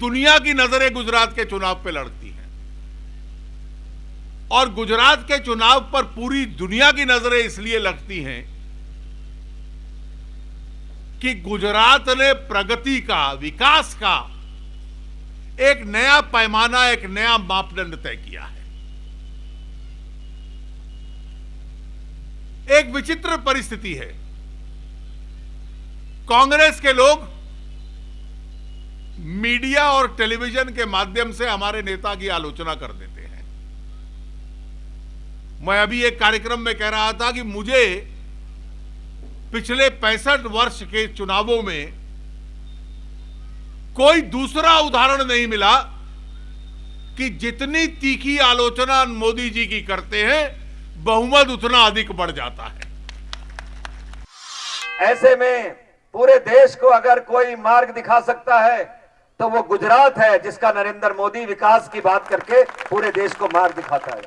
दुनिया की नजरें गुजरात के चुनाव पे लड़ती हैं और गुजरात के चुनाव पर पूरी दुनिया की नजरें इसलिए लगती हैं कि गुजरात ने प्रगति का, विकास का एक नया पैमाना, एक नया मापदंड तय किया है। एक विचित्र परिस्थिति है, कांग्रेस के लोग मीडिया और टेलीविजन के माध्यम से हमारे नेता की आलोचना कर देते हैं। मैं अभी एक कार्यक्रम में कह रहा था कि मुझे पिछले 65 वर्ष के चुनावों में कोई दूसरा उदाहरण नहीं मिला कि जितनी तीखी आलोचना मोदी जी की करते हैं, बहुमत उतना अधिक बढ़ जाता है। ऐसे में पूरे देश को अगर कोई मार्ग दिखा सकता है तो वो गुजरात है, जिसका नरेंद्र मोदी विकास की बात करके पूरे देश को मार्ग दिखाता है।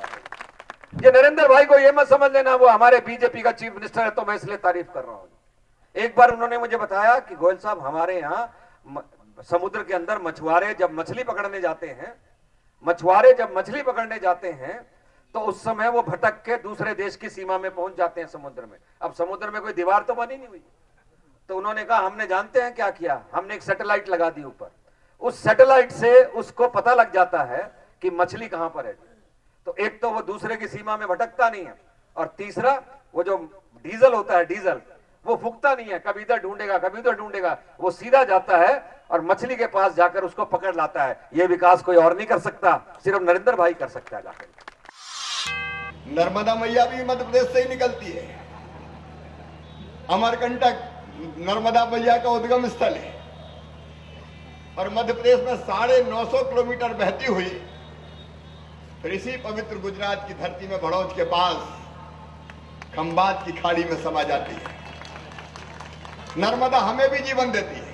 ये नरेंद्र भाई को ये मत समझ लेना वो हमारे बीजेपी का चीफ मिनिस्टर है तो मैं इसलिए तारीफ कर रहा हूं। एक बार उन्होंने मुझे बताया कि गोयल साहब, हमारे यहाँ समुद्र के अंदर मछुआरे जब मछली पकड़ने जाते हैं तो उस समय वो भटक के दूसरे देश की सीमा में पहुंच जाते हैं समुद्र में। अब समुद्र में कोई दीवार तो बनी नहीं हुई, तो उन्होंने कहा हमने जानते हैं क्या किया, हमने एक सैटेलाइट लगा दी ऊपर। उस सैटेलाइट से उसको पता लग जाता है कि मछली कहां पर है। तो एक तो वो दूसरे की सीमा में भटकता नहीं है, और तीसरा वो जो डीजल होता है, डीजल वो फूकता नहीं है, कभी इधर ढूंढेगा कभी उधर ढूंढेगा, वो सीधा जाता है और मछली के पास जाकर उसको पकड़ लाता है। ये विकास कोई और नहीं कर सकता, सिर्फ नरेंद्र भाई कर सकता है जाकर। नर्मदा मैया भी मध्य प्रदेश से ही निकलती है। अमरकंटक नर्मदा मैया का उद्गम स्थल है और मध्य प्रदेश में 950 किलोमीटर बहती हुई फिर इसी पवित्र गुजरात की धरती में भड़ौज के पास खंबात की खाड़ी में समा जाती है। नर्मदा हमें भी जीवन देती है,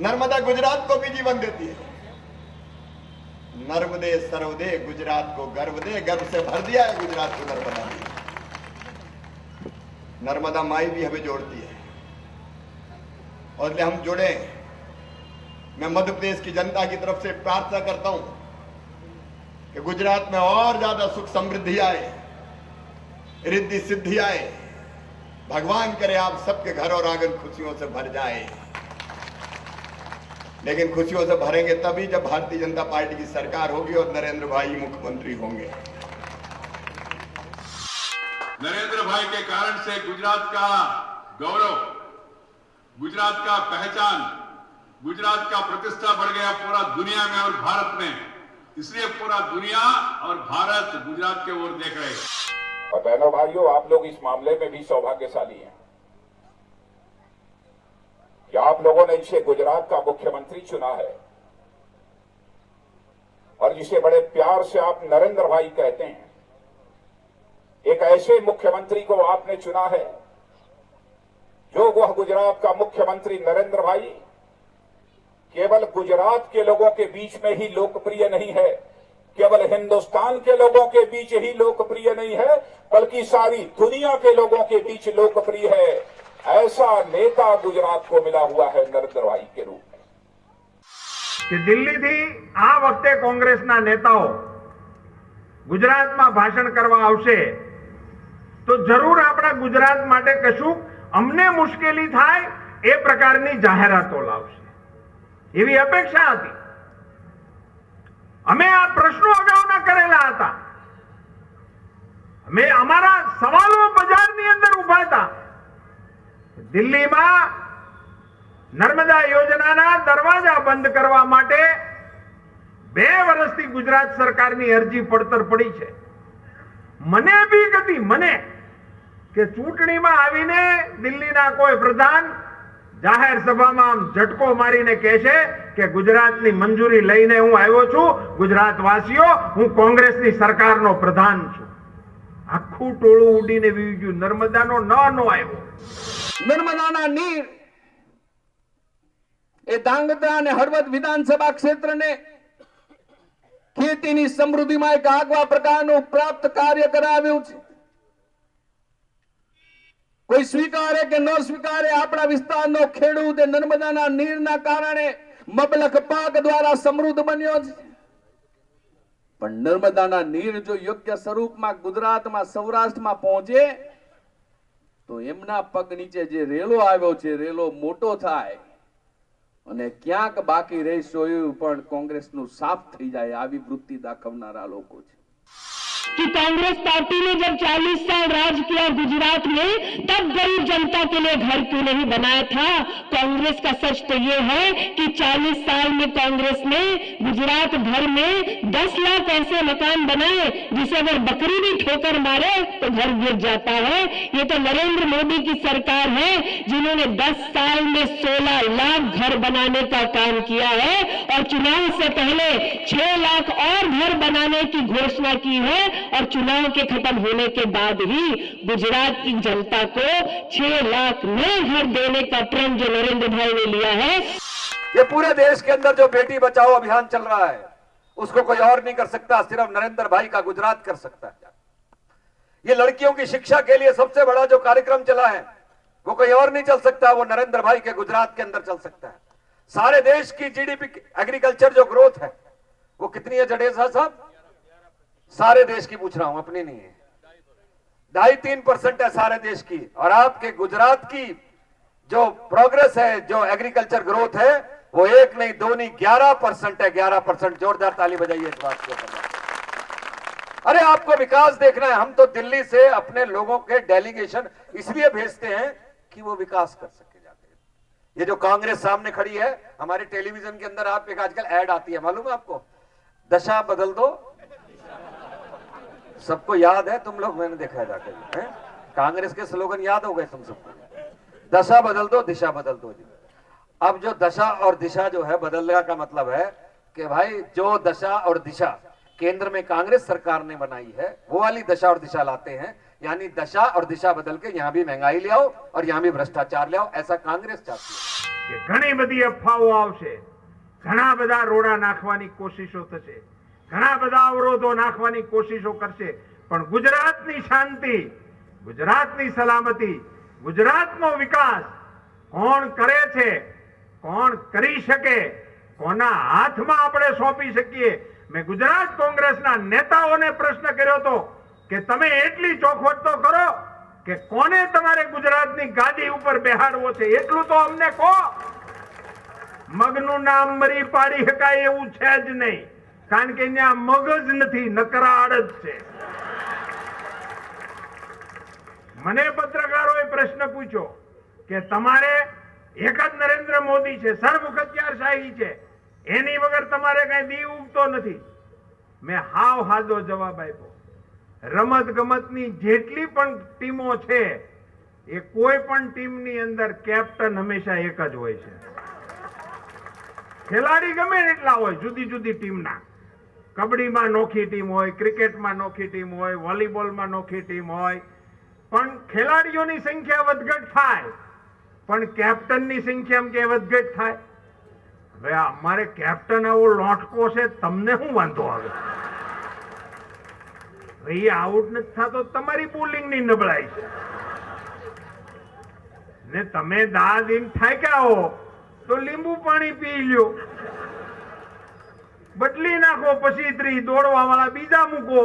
नर्मदा गुजरात को भी जीवन देती है। नर्मदे सर्वदे गुजरात को गर्व दे, गर्व से भर दिया है गुजरात को नर्मदा ने। नर्मदा माई भी हमें जोड़ती है और इसलिए हम जुड़े। मैं मध्य प्रदेश की जनता की तरफ से प्रार्थना करता हूं कि गुजरात में और ज्यादा सुख समृद्धि आए, रिद्धि सिद्धि आए। भगवान करे आप सबके घर और आंगन खुशियों से भर जाए। लेकिन खुशियों से भरेंगे तभी जब भारतीय जनता पार्टी की सरकार होगी और नरेंद्र भाई मुख्यमंत्री होंगे। नरेंद्र भाई के कारण से गुजरात का गौरव, गुजरात का पहचान, गुजरात का प्रतिष्ठा बढ़ गया पूरा दुनिया में और भारत में। इसलिए पूरा दुनिया और भारत गुजरात की ओर देख रहे हैं। और बहनों भाइयों, आप लोग इस मामले में भी सौभाग्यशाली हैं कि आप लोगों ने जिसे गुजरात का मुख्यमंत्री चुना है और जिसे बड़े प्यार से आप नरेंद्र भाई कहते हैं, एक ऐसे मुख्यमंत्री को आपने चुना है जो वह गुजरात का मुख्यमंत्री नरेंद्र भाई केवल गुजरात के लोगों के बीच में ही लोकप्रिय नहीं है, केवल हिंदुस्तान के लोगों के बीच ही लोकप्रिय नहीं है, बल्कि सारी दुनिया के लोगों के बीच लोकप्रिय है। ऐसा नेता गुजरात को मिला हुआ है नरेंद्र भाई के रूप में। कि દિલ્હીથી આ વખતે કોંગ્રેસના નેતાઓ ગુજરાતમાં ભાષણ કરવા આવશે તો જરૂર આપણા ગુજરાત માટે કશું અમને મુશ્કેલી થાય એ પ્રકારની જાહેરાતો લાવશે, એવી અપેક્ષા હતી। અમે આ પ્રશ્નો અગાઉના કરેલા હતા, અમે અમારા સવાલો બજારની અંદર ઉભા હતા। દિલ્હીમાં નર્મદા યોજનાના દરવાજા બંધ કરવા માટે 2 વર્ષથી ગુજરાત સરકારની અરજી પડતર પડી છે। મને બીક હતી, મને કે ચૂંટણીમાં આવીને દિલ્હીના કોઈ પ્રધાન જાહેર સભામાં આમ ઝટકો મારીને કહેશે કે ગુજરાતની મંજૂરી લઈને હું આવ્યો છું, ગુજરાતવાસીઓ હું કોંગ્રેસની સરકારનો પ્રધાન છું। આખું ટોળું ઉડીને વી ગયું, નર્મદાનો ન આવ્યો। નર્મદાના નીર એ ધાંગધ્રા અને હળવદ વિધાનસભા ક્ષેત્રને ખેતીની સમૃદ્ધિમાં એક આગવા પ્રકારનું પ્રાપ્ત કાર્ય કરાવ્યું છે। કોઈ સ્વીકારે કે ન સ્વીકારે, આપણા વિસ્તારનો ખેડૂત એ નર્મદાના નીરના કારણે મબલખ પાક દ્વારા સમૃદ્ધ બન્યો છે, પણ નર્મદાના નીર જો યોગ્ય સ્વરૂપમાં ગુજરાતમાં સૌરાષ્ટ્રમાં પહોંચે તો એમના પગ નીચે જે રેલો આવ્યો છે રેલો મોટો થાય અને ક્યાંક બાકી રહેશો એવું પણ કોંગ્રેસનું સાફ થઈ જાય આવી વૃત્તિ દાખવનારા લોકો છે। कि कांग्रेस पार्टी ने जब 40 साल राज किया गुजरात में, तब गरीब जनता के लिए घर क्यों नहीं बनाया था? कांग्रेस का सच तो ये है कि 40 साल में कांग्रेस ने गुजरात भर में 10 लाख ऐसे मकान बनाए जिसे अगर बकरी भी ठोकर मारे तो घर गिर जाता है। ये तो नरेंद्र मोदी की सरकार है जिन्होंने 10 साल में 16 लाख घर बनाने का काम किया है और चुनाव से पहले 6 लाख और घर बनाने की घोषणा की है और चुनाव के खत्म होने के बाद ही गुजरात की जनता को 6 लाख नए घर देने का प्रण जो नरेंद्र भाई ने लिया है। ये पूरे देश के अंदर जो बेटी बचाओ अभियान चल रहा है उसको कोई और नहीं कर सकता, सिर्फ नरेंद्र भाई का गुजरात कर सकता है। ये लड़कियों की शिक्षा के लिए सबसे बड़ा जो कार्यक्रम चला है वो कोई और नहीं चल सकता, वो नरेंद्र भाई के गुजरात के अंदर चल सकता है। सारे देश की जीडीपी एग्रीकल्चर जो ग्रोथ है वो कितनी है जडेजा साहब? सारे देश की पूछ रहा हूं, अपनी नहीं है, 2.5-3% है सारे देश की। और आपके गुजरात की जो प्रोग्रेस है, जो एग्रीकल्चर ग्रोथ है वो 1 नहीं 2 नहीं 11% है, 11%। जोरदार ताली बजाइए इस बात के ऊपर। अरे आपको विकास देखना है, हम तो दिल्ली से अपने लोगों के डेलीगेशन इसलिए भेजते हैं कि वो विकास कर सके जाके। ये जो कांग्रेस सामने खड़ी है, हमारे टेलीविजन के अंदर आप एक आजकल ऐड आती है, मालूम है आपको? दशा बदल दो, सबको याद है, तुम लोग, मैंने देखा है जाकर, कांग्रेस के स्लोगन याद हो गए तुम सबको। दशा बदल दो दिशा बदल दो जी। अब जो दशा और दिशा जो है बदलने का मतलब है कि भाई जो दशा और दिशा केंद्र में कांग्रेस सरकार ने बनाई है वो वाली दशा और दिशा लाते हैं, यानी दशा और दिशा बदल के यहाँ भी महंगाई ले आओ और यहाँ भी भ्रष्टाचार ले आओ, ऐसा कांग्रेस चाहती है। કે ઘણી બધી અફવાઓ આવશે, ઘણા બધા રોડા નાખવાની કોશિશો થશે, ઘણા બધા અવરોધો નાખવાની કોશિશો કરશે, પણ ગુજરાતની શાંતિ, ગુજરાતની સલામતી, ગુજરાતનો વિકાસ કોણ કરે છે, કોણ કરી શકે, કોના હાથમાં આપણે સોંપી શકીએ? મેં ગુજરાત કોંગ્રેસના નેતાઓને પ્રશ્ન કર્યો હતો કે તમે એટલી ચોખવટ તો કરો કે કોને તમારે ગુજરાતની ગાદી ઉપર બેહાડવો છે એટલું તો અમને કહો। મગનું નામ મરી પાડી શકાય એવું છે જ નહીં, કારણ કે અહીંયા મગજ નથી, નકરાડ જ છે। મને પત્રકારોએ પ્રશ્ન પૂછ્યો કે તમારે એક જ નરેન્દ્ર મોદી છે, સર્વખત્યારશાહી છે, એની વગર તમારે કઈ દી ઉગતો નથી। મેં હાવ હાદો જવાબ આપ્યો, રમત ગમતની જેટલી પણ ટીમો છે એ કોઈ પણ ટીમની અંદર કેપ્ટન હંમેશા એક જ હોય છે। ખેલાડી ગમે એટલા હોય, જુદી જુદી ટીમના, કબડ્ડીમાં નોખી ટીમ હોય, ક્રિકેટમાં નોખી ટીમ હોય, વોલીબોલમાં નોખી ટીમ હોય, પણ ખેલાડીઓની સંખ્યા વધઘટ થાય, પણ કેપ્ટનની સંખ્યા કે વધઘટ થાય। હવે અમારે કેપ્ટન આવો લોટકો છે, તમને શું વાંધો આવે? એ આઉટ નથી થતો, તમારી બોલિંગની નબળાઈ છે ને તમે દાદીન થાક્યા હો તો લીંબુ પાણી પી લ્યો, બદલી નાખો, પછી દોડવા વાળા બીજા મૂકો।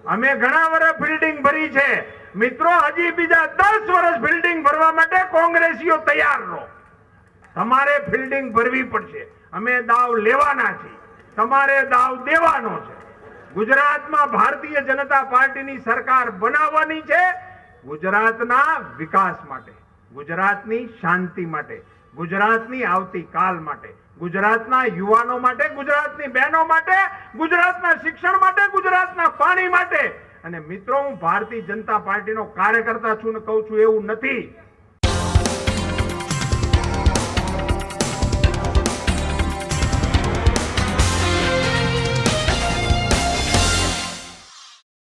અમે ઘણા વર્ષ ફિલ્ડિંગ ભરી છે મિત્રો, હજી બીજા 10 વર્ષ ફિલ્ડિંગ ભરવા માટે કોંગ્રેસીઓ તૈયાર રહો। તમારે ફિલ્ડિંગ ભરવી પડશે, અમે દાવ લેવાના છીએ, તમારે દાવ દેવાનો છે। ગુજરાતમાં ભારતીય જનતા પાર્ટીની સરકાર બનાવવાની છે, ગુજરાતના વિકાસ માટે, ગુજરાતની શાંતિ માટે, ગુજરાતની આવતીકાલ માટે, ગુજરાતના યુવાનો માટે, ગુજરાતની બહેનો માટે, ગુજરાતના શિક્ષણ માટે, ગુજરાતના પાણી માટે। અને મિત્રો, હું ભારતીય જનતા પાર્ટીનો કાર્યકર્તા છું ને કહું છું એવું નથી,